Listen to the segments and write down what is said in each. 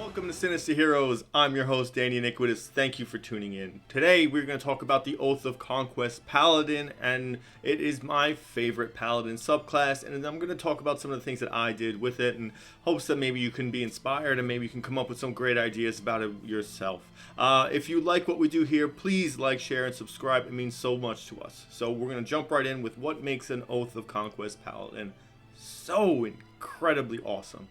Welcome to Sinister Heroes. I'm your host, Danny Iniquitous. Thank you for tuning in. Today, we're going to talk about the Oath of Conquest Paladin, and it is my favorite Paladin subclass, and I'm going to talk about some of the things that I did with it in hopes that maybe you can be inspired and maybe you can come up with some great ideas about it yourself. If you like what we do here, please like, share, and subscribe. It means so much to us. So we're going to jump right in with what makes an Oath of Conquest Paladin so incredibly awesome.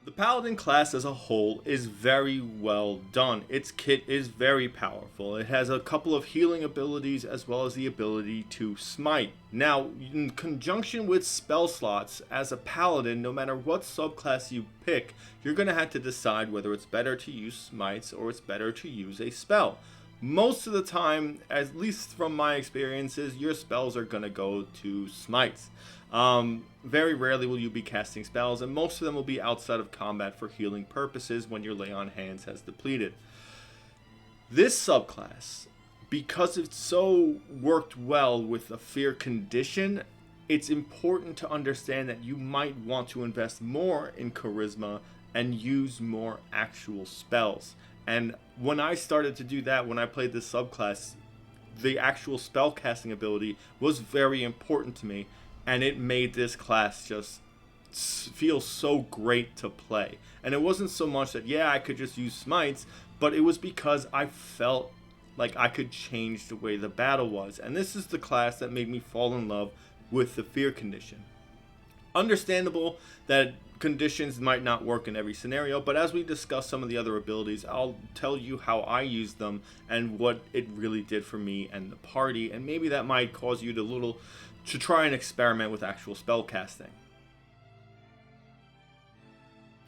The Paladin class as a whole is very well done. Its kit is very powerful. It has a couple of healing abilities as well as the ability to smite. Now, in conjunction with spell slots, as a Paladin, no matter what subclass you pick, you're going to have to decide whether it's better to use smites or it's better to use a spell. Most of the time, at least from my experiences, your spells are going to go to smites. Very rarely will you be casting spells, and most of them will be outside of combat for healing purposes when your lay on hands has depleted. This subclass, because it's so worked well with a fear condition, it's important to understand that you might want to invest more in charisma and use more actual spells. And when I started to do that, when I played this subclass, the actual spell casting ability was very important to me. And it made this class just feel so great to play. And it wasn't so much that, yeah, I could just use smites, but it was because I felt like I could change the way the battle was. And this is the class that made me fall in love with the fear condition. Understandable that conditions might not work in every scenario, but as we discuss some of the other abilities, I'll tell you how I used them and what it really did for me and the party, and maybe that might cause you to try and experiment with actual spell casting.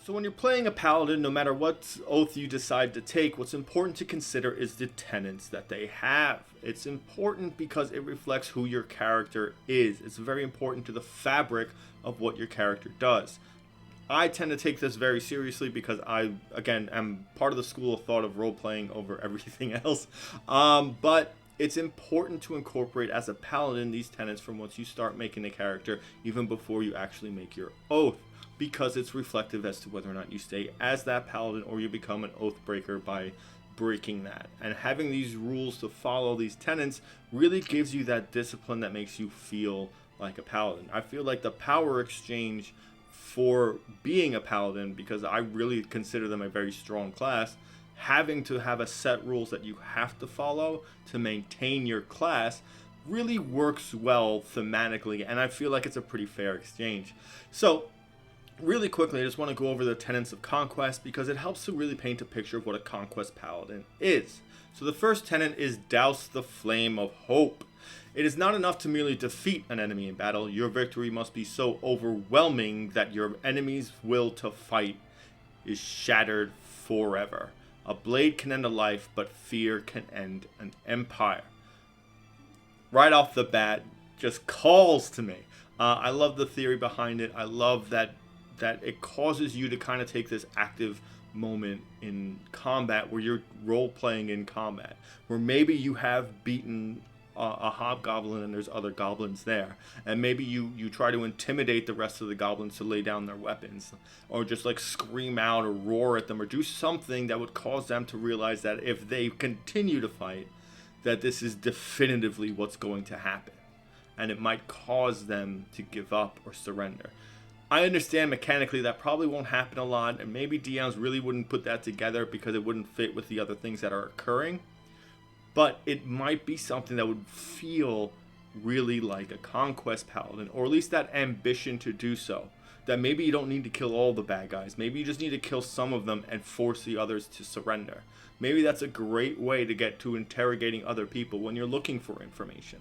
So when you're playing a paladin, no matter what oath you decide to take, what's important to consider is the tenets that they have. It's important because it reflects who your character is. It's very important to the fabric of what your character does. I tend to take this very seriously because I, again, am part of the school of thought of role-playing over everything else. But it's important to incorporate as a paladin these tenets from once you start making a character, even before you actually make your oath, because it's reflective as to whether or not you stay as that paladin or you become an oath breaker by breaking that. And having these rules to follow, these tenets, really gives you that discipline that makes you feel like a paladin. I feel like the power exchange for being a paladin, because I really consider them a very strong class, having to have a set rules that you have to follow to maintain your class really works well thematically, and I feel like it's a pretty fair exchange. So really quickly, I just want to go over the tenets of conquest because it helps to really paint a picture of what a conquest paladin is. So the first tenet is douse the flame of hope. It is not enough to merely defeat an enemy in battle. Your victory must be so overwhelming that your enemy's will to fight is shattered forever. A blade can end a life, but fear can end an empire. Right off the bat, just calls to me. I love the theory behind it. I love that it causes you to kind of take this active moment in combat where you're role-playing in combat, where maybe you have beaten a hobgoblin and there's other goblins there, and maybe you try to intimidate the rest of the goblins to lay down their weapons, or just like scream out or roar at them or do something that would cause them to realize that if they continue to fight, that this is definitively what's going to happen, and it might cause them to give up or surrender. I understand mechanically that probably won't happen a lot, and maybe DMs really wouldn't put that together because it wouldn't fit with the other things that are occurring. But it might be something that would feel really like a conquest paladin, or at least that ambition to do so. That maybe you don't need to kill all the bad guys. Maybe you just need to kill some of them and force the others to surrender. Maybe that's a great way to get to interrogating other people when you're looking for information.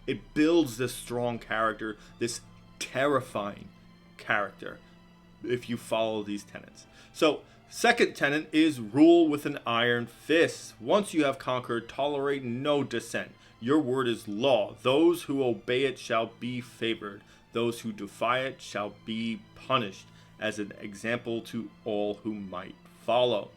It builds this strong character, this terrifying character, if you follow these tenets. So, second tenet is rule with an iron fist. Once you have conquered, tolerate no dissent. Your word is law. Those who obey it shall be favored. Those who defy it shall be punished, as an example to all who might follow.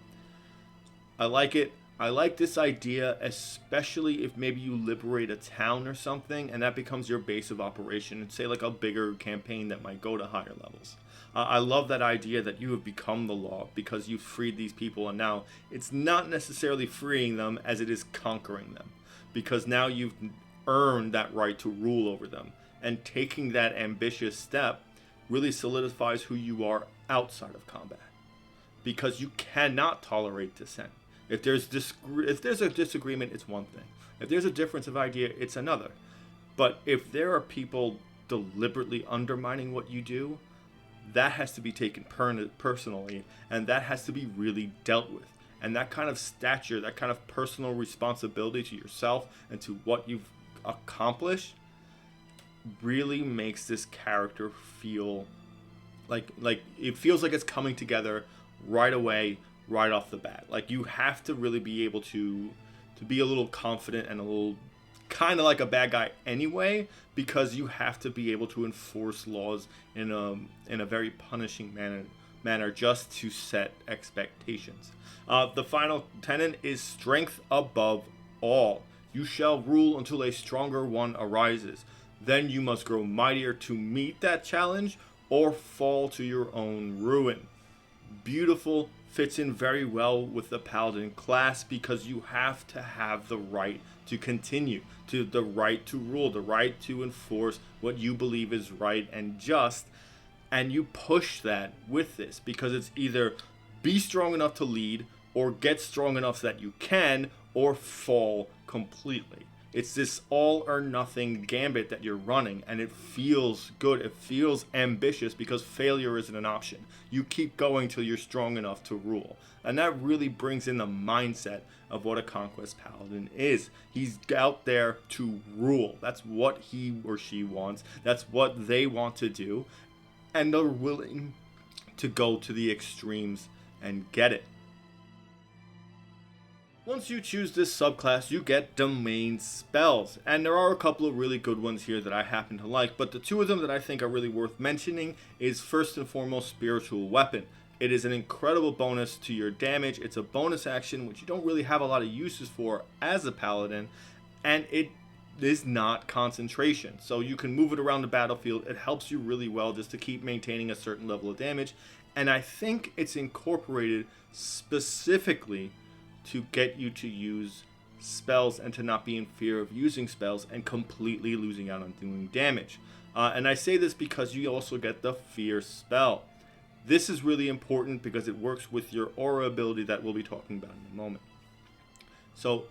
I like it. I like this idea, especially if maybe you liberate a town or something, and that becomes your base of operation, and say like a bigger campaign that might go to higher levels. I love that idea that you have become the law because you've freed these people, and now it's not necessarily freeing them as it is conquering them, because now you've earned that right to rule over them, and taking that ambitious step really solidifies who you are outside of combat, because you cannot tolerate dissent. If there's a disagreement, it's one thing. If there's a difference of idea, it's another. But if there are people deliberately undermining what you do, that has to be taken personally, and that has to be really dealt with. And that kind of stature, that kind of personal responsibility to yourself and to what you've accomplished really makes this character feel like it feels like it's coming together right away, right off the bat. Like, you have to really be able to be a little confident and a little kind of like a bad guy anyway, because you have to be able to enforce laws in a very punishing manner just to set expectations. The final tenet is strength above all. You shall rule until a stronger one arises. Then you must grow mightier to meet that challenge or fall to your own ruin. Beautiful, fits in very well with the Paladin class, because you have to have the right to continue, to the right to rule, the right to enforce what you believe is right and just, and you push that with this, because it's either be strong enough to lead, or get strong enough so that you can, or fall completely. It's this all or nothing gambit that you're running, and it feels good. It feels ambitious because failure isn't an option. You keep going till you're strong enough to rule. And that really brings in the mindset of what a Conquest Paladin is. He's out there to rule. That's what he or she wants. That's what they want to do. And they're willing to go to the extremes and get it. Once you choose this subclass, you get domain spells, and there are a couple of really good ones here that I happen to like, but the two of them that I think are really worth mentioning is first and foremost Spiritual Weapon. It is an incredible bonus to your damage. It's a bonus action which you don't really have a lot of uses for as a paladin, and it is not concentration, so you can move it around the battlefield. It helps you really well just to keep maintaining a certain level of damage, and I think it's incorporated specifically to get you to use spells and to not be in fear of using spells and completely losing out on doing damage. And I say this because you also get the Fear spell. This is really important because it works with your aura ability that we'll be talking about in a moment. So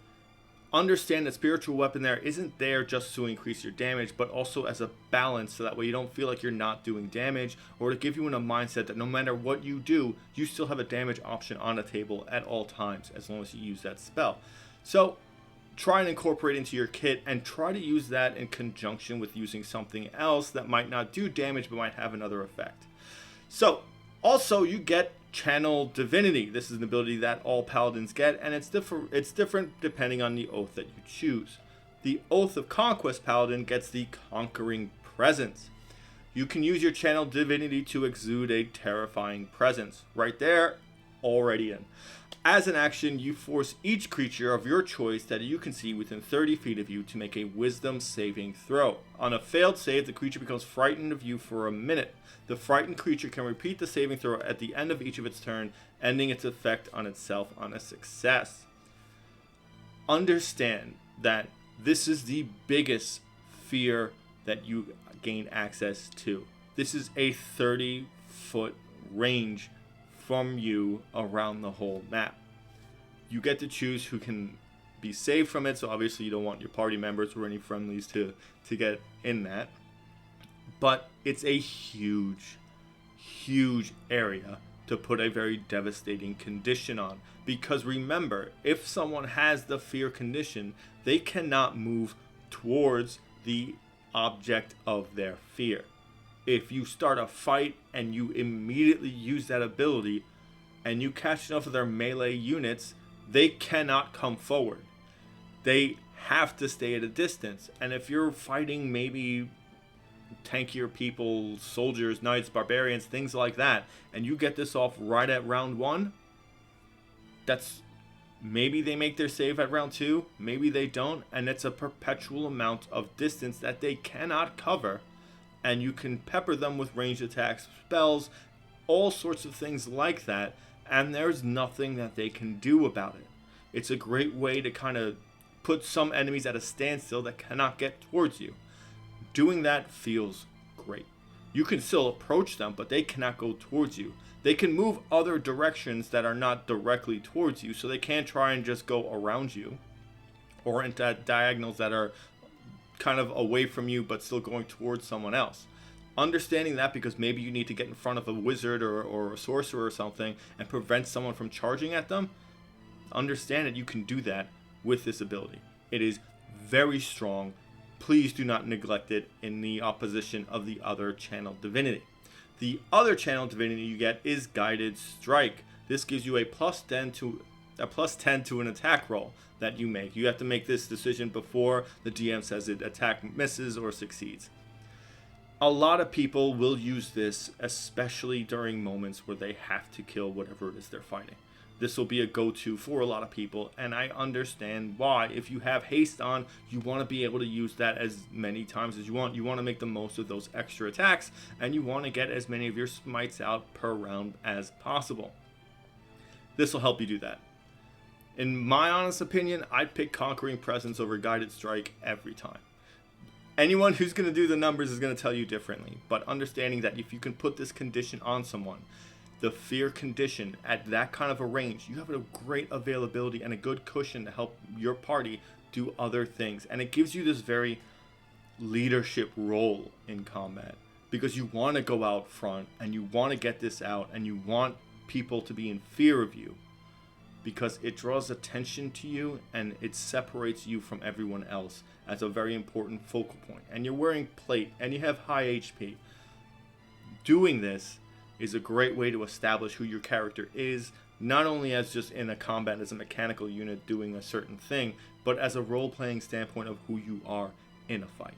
understand that Spiritual Weapon there isn't there just to increase your damage, but also as a balance, so that way you don't feel like you're not doing damage, or to give you in a mindset that no matter what you do, you still have a damage option on the table at all times, as long as you use that spell. So try and incorporate into your kit, and try to use that in conjunction with using something else that might not do damage but might have another effect. So also you get Channel Divinity. This is an ability that all paladins get, and it's different depending on the oath that you choose. The Oath of Conquest paladin gets the Conquering Presence. You can use your Channel Divinity to exude a terrifying presence. Right there, already in. As an action, you force each creature of your choice that you can see within 30 feet of you to make a Wisdom saving throw. On a failed save, the creature becomes frightened of you for a minute. The frightened creature can repeat the saving throw at the end of each of its turn, ending its effect on itself on a success. Understand that this is the biggest fear that you gain access to. This is a 30-foot range from you around the whole map. You get to choose who can be saved from it, so obviously you don't want your party members or any friendlies to get in that. But it's a huge area to put a very devastating condition on. Because remember, if someone has the fear condition, they cannot move towards the object of their fear. If you start a fight and you immediately use that ability and you catch enough of their melee units, they cannot come forward. They have to stay at a distance. And if you're fighting maybe tankier people, soldiers, knights, barbarians, things like that, and you get this off right at round one, that's Maybe they make their save at round 2, maybe they don't, and it's a perpetual amount of distance that they cannot cover, and you can pepper them with ranged attacks, spells, all sorts of things like that, and there's nothing that they can do about it. It's a great way to kind of put some enemies at a standstill that cannot get towards you. Doing that feels great. You can still approach them, but they cannot go towards you. They can move other directions that are not directly towards you, so they can't try and just go around you or into diagonals that are kind of away from you but still going towards someone else. Understanding that, because maybe you need to get in front of a wizard or a sorcerer or something and prevent someone from charging at them, understand that you can do that with this ability. It is very strong. Please do not neglect it in the opposition of the other channel divinity. The other channel divinity you get is Guided Strike. This gives you a plus 10 to an attack roll that you make. You have to make this decision before the DM says it attack misses or succeeds. A lot of people will use this, especially during moments where they have to kill whatever it is they're fighting. This will be a go-to for a lot of people, and I understand why. If you have haste on, you want to be able to use that as many times as you want. You want to make the most of those extra attacks, and you want to get as many of your smites out per round as possible. This will help you do that. In my honest opinion, I'd pick Conquering Presence over Guided Strike every time. Anyone who's going to do the numbers is going to tell you differently, but understanding that if you can put this condition on someone, the fear condition at that kind of a range, you have a great availability and a good cushion to help your party do other things. And it gives you this very leadership role in combat, because you want to go out front and you want to get this out and you want people to be in fear of you, because it draws attention to you and it separates you from everyone else as a very important focal point. And you're wearing plate and you have high HP. Doing this is a great way to establish who your character is, not only as just in a combat as a mechanical unit doing a certain thing, but as a role-playing standpoint of who you are in a fight.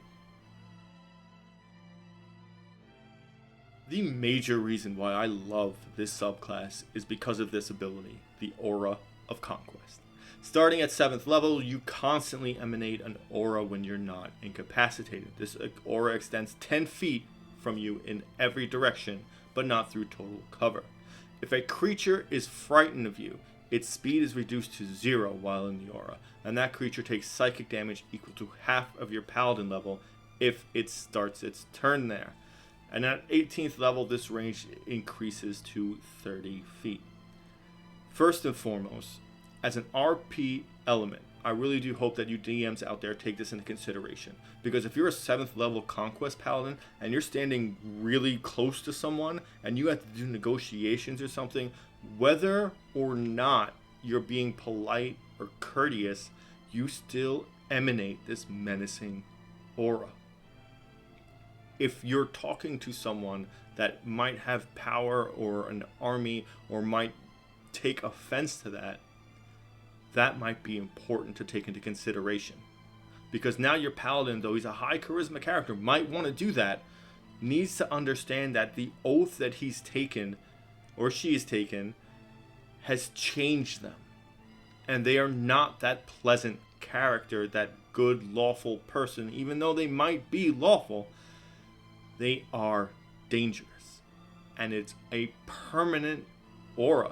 The major reason why I love this subclass is because of this ability, the Aura of Conquest. Starting at 7th level, you constantly emanate an aura when you're not incapacitated. This aura extends 10 feet from you in every direction, but not through total cover. If a creature is frightened of you, its speed is reduced to 0 while in the aura, and that creature takes psychic damage equal to half of your paladin level if it starts its turn there. And at 18th level, this range increases to 30 feet. First and foremost, as an RP element, I really do hope that you DMs out there take this into consideration. Because if you're a 7th level Conquest Paladin and you're standing really close to someone and you have to do negotiations or something, whether or not you're being polite or courteous, you still emanate this menacing aura. If you're talking to someone that might have power or an army or might take offense to that, that might be important to take into consideration. Because now your paladin, though he's a high charisma character, might want to do that, needs to understand that the oath that he's taken, or she's taken, has changed them. And they are not that pleasant character, that good, lawful person. Even though they might be lawful, they are dangerous. And it's a permanent aura.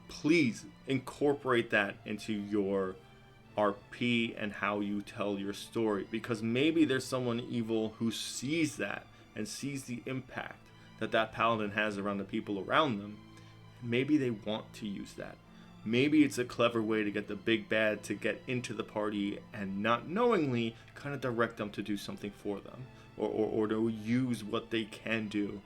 Please incorporate that into your RP and how you tell your story, because maybe there's someone evil who sees that and sees the impact that that paladin has around the people around them. Maybe they want to use that. Maybe it's a clever way to get the big bad to get into the party and not knowingly kind of direct them to do something for them, or to use what they can do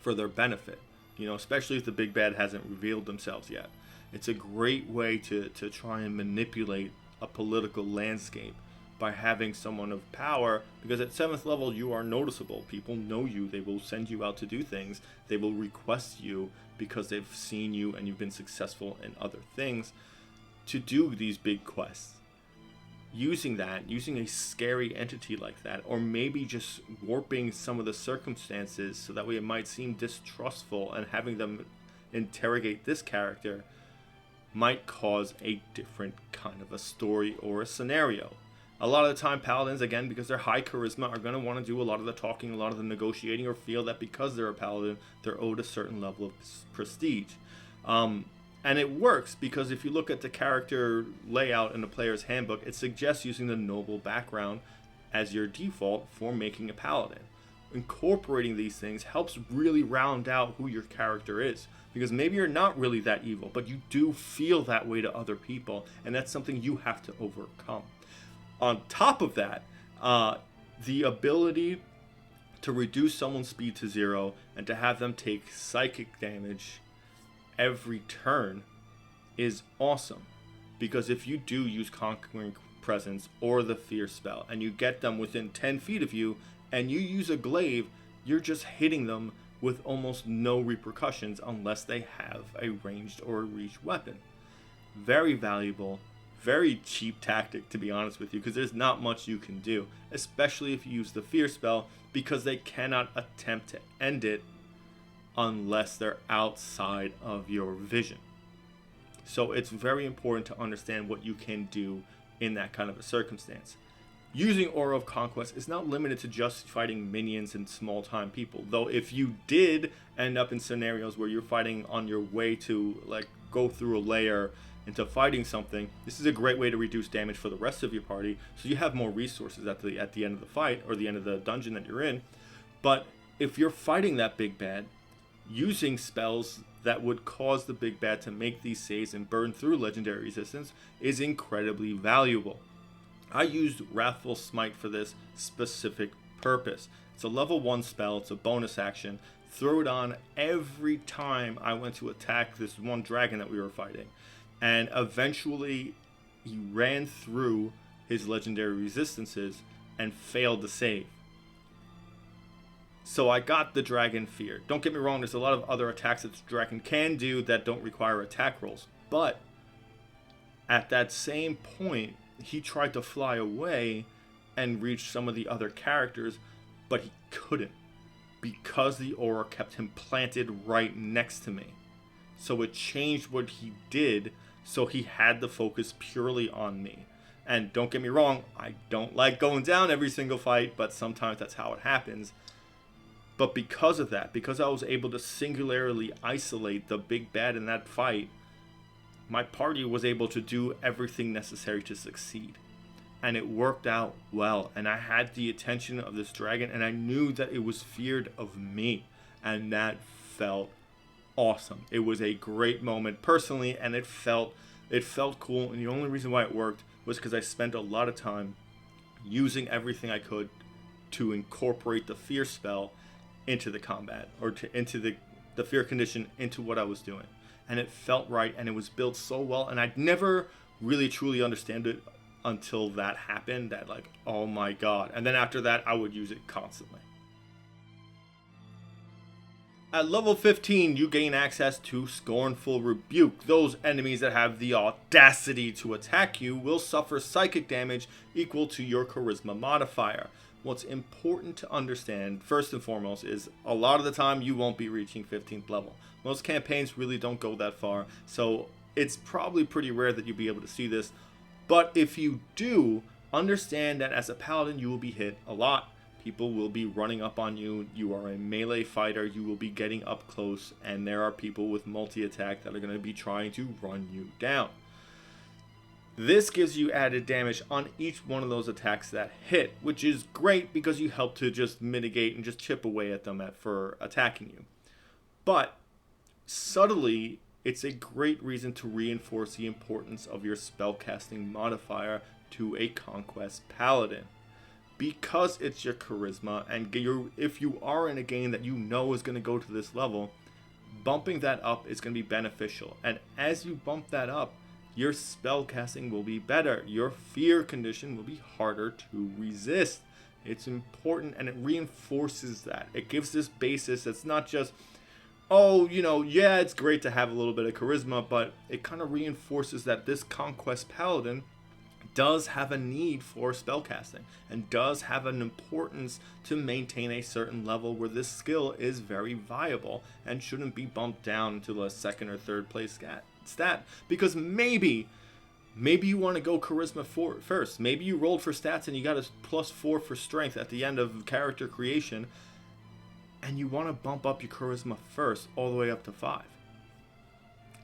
for their benefit. You know, especially if the big bad hasn't revealed themselves yet. It's a great way to try and manipulate a political landscape by having someone of power, because at 7th level you are noticeable. People know you. They will send you out to do things. They will request you because they've seen you and you've been successful in other things to do these big quests. Using a scary entity like that, or maybe just warping some of the circumstances so that way it might seem distrustful, and having them interrogate this character might cause a different kind of a story or a scenario. A lot of the time, paladins, again, because they're high charisma, are going to want to do a lot of the talking, a lot of the negotiating, or feel that because they're a paladin, they're owed a certain level of prestige. And it works because if you look at the character layout in the player's handbook, it suggests using the noble background as your default for making a paladin. Incorporating these things helps really round out who your character is, because maybe you're not really that evil, but you do feel that way to other people, and that's something you have to overcome. On top of that, the ability to reduce someone's speed to 0 and to have them take psychic damage every turn is awesome, because if you do use Conquering Presence or the Fear spell and you get them within 10 feet of you and you use a glaive, you're just hitting them with almost no repercussions unless they have a ranged or a reach weapon. Very valuable, very cheap tactic, to be honest with you, because there's not much you can do, especially if you use the Fear spell, because they cannot attempt to end it unless they're outside of your vision. So it's very important to understand what you can do in that kind of a circumstance. Using Aura of Conquest is not limited to just fighting minions and small time people, though if you did end up in scenarios where you're fighting on your way to like go through a layer into fighting something, this is a great way to reduce damage for the rest of your party, so you have more resources at the end of the fight or the end of the dungeon that you're in. But if you're fighting that big bad, using spells that would cause the big bad to make these saves and burn through legendary resistance is incredibly valuable. I used Wrathful Smite for this specific purpose. It's a level 1 spell, it's a bonus action. Throw it on every time I went to attack this one dragon that we were fighting. And eventually he ran through his legendary resistances and failed to save. So I got the dragon feared. Don't get me wrong, there's a lot of other attacks that the dragon can do that don't require attack rolls. But at that same point, he tried to fly away and reach some of the other characters, but he couldn't, because the aura kept him planted right next to me. So it changed what he did, so he had to focus purely on me. And don't get me wrong, I don't like going down every single fight, but sometimes that's how it happens. But because of that, because I was able to singularly isolate the big bad in that fight, my party was able to do everything necessary to succeed. And it worked out well. And I had the attention of this dragon, and I knew that it was feared of me. And that felt awesome. It was a great moment personally, and it felt cool. And the only reason why it worked was because I spent a lot of time using everything I could to incorporate the fear spell into the combat, or into the fear condition into what I was doing. And it felt right, and it was built so well, and I'd never really truly understand it until that happened, that like, oh my god. And then after that, I would use it constantly. At level 15, you gain access to Scornful Rebuke. Those enemies that have the audacity to attack you will suffer psychic damage equal to your charisma modifier. What's important to understand, first and foremost, is a lot of the time you won't be reaching 15th level. Most campaigns really don't go that far, so it's probably pretty rare that you'll be able to see this. But if you do, understand that as a paladin you will be hit a lot. People will be running up on you. You are a melee fighter. You will be getting up close, and there are people with multi-attack that are going to be trying to run you down. This gives you added damage on each one of those attacks that hit, which is great because you help to just mitigate and just chip away at them for attacking you. But subtly, it's a great reason to reinforce the importance of your spellcasting modifier to a conquest paladin. Because it's your charisma, and if you are in a game that you know is going to go to this level, bumping that up is going to be beneficial. And as you bump that up, your spellcasting will be better. Your fear condition will be harder to resist. It's important, and it reinforces that. It gives this basis that's not just, oh, yeah, it's great to have a little bit of charisma, but it kind of reinforces that this conquest paladin does have a need for spellcasting and does have an importance to maintain a certain level where this skill is very viable and shouldn't be bumped down to a second or third place stat, because maybe you want to go charisma first. Maybe you rolled for stats and you got a +4 for strength at the end of character creation, and you want to bump up your charisma first all the way up to 5.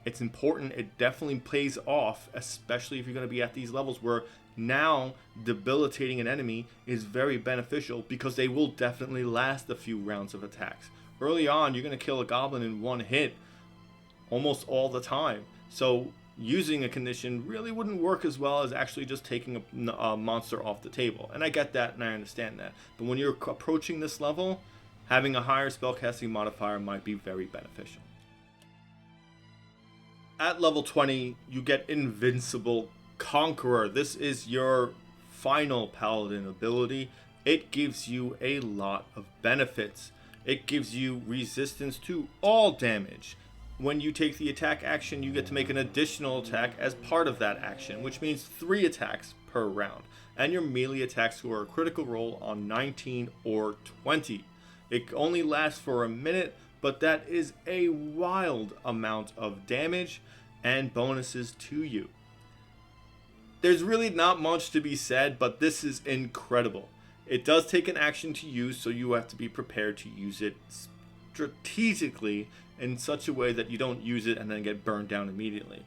It's important. It definitely pays off, especially if you're going to be at these levels where now debilitating an enemy is very beneficial, because they will definitely last a few rounds of attacks. Early on, you're going to kill a goblin in one hit almost all the time. So using a condition really wouldn't work as well as actually just taking a monster off the table. And I get that and I understand that. But when you're approaching this level, having a higher spellcasting modifier might be very beneficial. At level 20, you get Invincible Conqueror. This is your final paladin ability. It gives you a lot of benefits. It gives you resistance to all damage. When you take the attack action, you get to make an additional attack as part of that action, which means 3 attacks per round. And your melee attacks score a critical roll on 19 or 20. It only lasts for a minute, but that is a wild amount of damage and bonuses to you. There's really not much to be said, but this is incredible. It does take an action to use, so you have to be prepared to use it strategically in such a way that you don't use it and then get burned down immediately.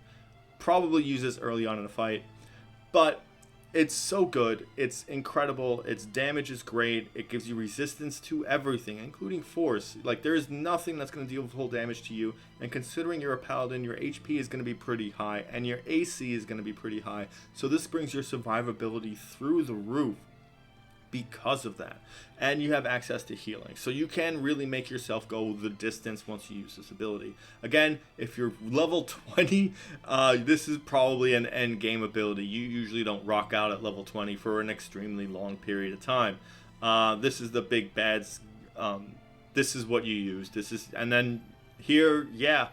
Probably use this early on in a fight, but it's so good. It's incredible. Its damage is great. It gives you resistance to everything, including force. Like, there is nothing that's going to deal with full damage to you. And considering you're a paladin, your HP is going to be pretty high, and your AC is going to be pretty high. So this brings your survivability through the roof because of that. And you have access to healing, so you can really make yourself go the distance once you use this ability. Again, if you're level 20, this is probably an end game ability. You usually don't rock out at level 20 for an extremely long period of time. This is the big bads. This is what you use. And then here, yeah,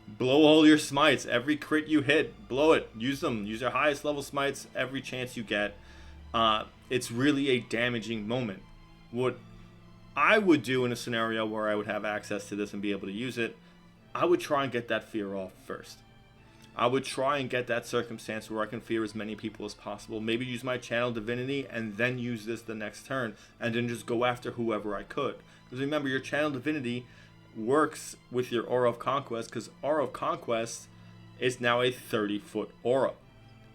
blow all your smites. Every crit you hit, blow it. Use them. Use your highest level smites every chance you get. It's really a damaging moment. What I would do in a scenario where I would have access to this and be able to use it, I would try and get that fear off first. I would try and get that circumstance where I can fear as many people as possible. Maybe use my channel divinity and then use this the next turn, and then just go after whoever I could. Because remember, your channel divinity works with your Aura of Conquest, because Aura of Conquest is now a 30-foot aura.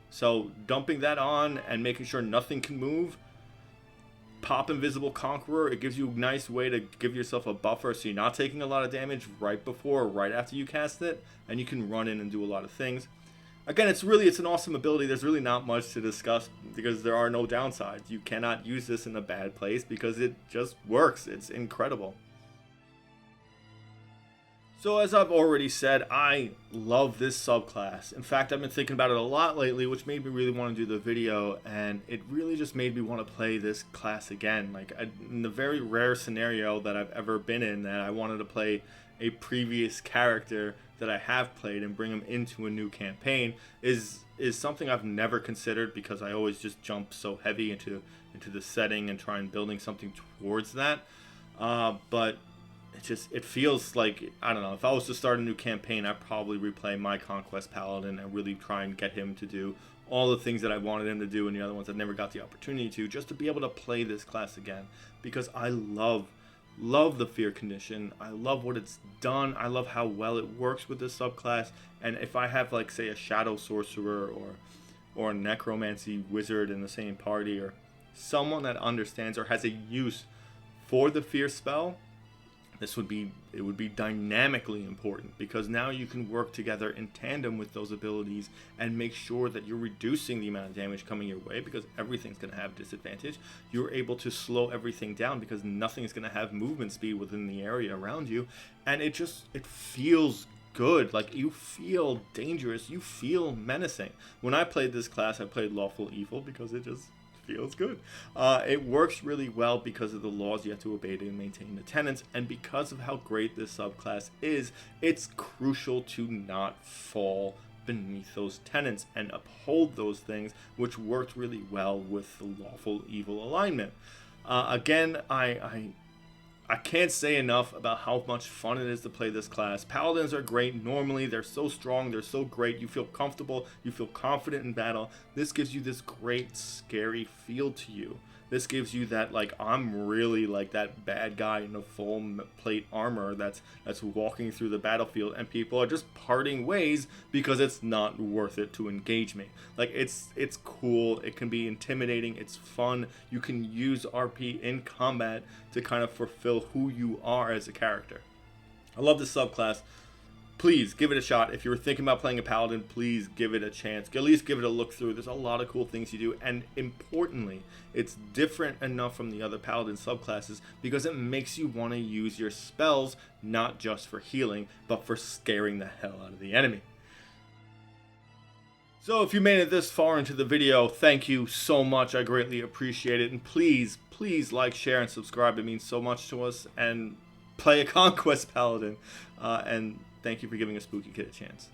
So dumping that on and making sure nothing can move, pop Invincible Conqueror. It gives you a nice way to give yourself a buffer so you're not taking a lot of damage right before or right after you cast it, and you can run in and do a lot of things. Again, it's an awesome ability. There's really not much to discuss because there are no downsides. You cannot use this in a bad place because it just works. It's incredible. So as I've already said, I love this subclass. In fact, I've been thinking about it a lot lately, which made me really want to do the video, and it really just made me want to play this class again. Like, in the very rare scenario that I've ever been in that I wanted to play a previous character that I have played and bring him into a new campaign is something I've never considered, because I always just jump so heavy into the setting and try and building something towards that. But it feels like, I don't know, if I was to start a new campaign, I'd probably replay my Conquest Paladin and really try and get him to do all the things that I wanted him to do and the other ones I never got the opportunity to, just to be able to play this class again, because I love the fear condition. I love what it's done. I love how well it works with this subclass. And if I have, like, say, a shadow sorcerer or a necromancy wizard in the same party, or someone that understands or has a use for the fear spell, it would be dynamically important, because now you can work together in tandem with those abilities and make sure that you're reducing the amount of damage coming your way, because everything's going to have disadvantage. You're able to slow everything down because nothing's going to have movement speed within the area around you, and it feels good. Like, you feel dangerous, you feel menacing. When I played this class, I played Lawful Evil because it just feels good. It works really well because of the laws you have to obey to maintain the tenets, and because of how great this subclass is, it's crucial to not fall beneath those tenets and uphold those things, which worked really well with the Lawful Evil alignment. Again, I I can't say enough about how much fun it is to play this class. Paladins are great normally. They're so strong. They're so great. You feel comfortable. You feel confident in battle. This gives you this great, scary feel to you. This gives you that, like, I'm really like that bad guy in a full plate armor that's walking through the battlefield, and people are just parting ways because it's not worth it to engage me. Like, it's cool. It can be intimidating. It's fun. You can use RP in combat to kind of fulfill who you are as a character. I love this subclass. Please give it a shot. If you were thinking about playing a paladin, please give it a chance. At least give it a look through. There's a lot of cool things you do, and importantly, it's different enough from the other paladin subclasses because it makes you want to use your spells not just for healing, but for scaring the hell out of the enemy. So if you made it this far into the video, thank you so much. I greatly appreciate it, and please like, share, and subscribe. It means so much to us. And play a Conquest Paladin, and thank you for giving a spooky kid a chance.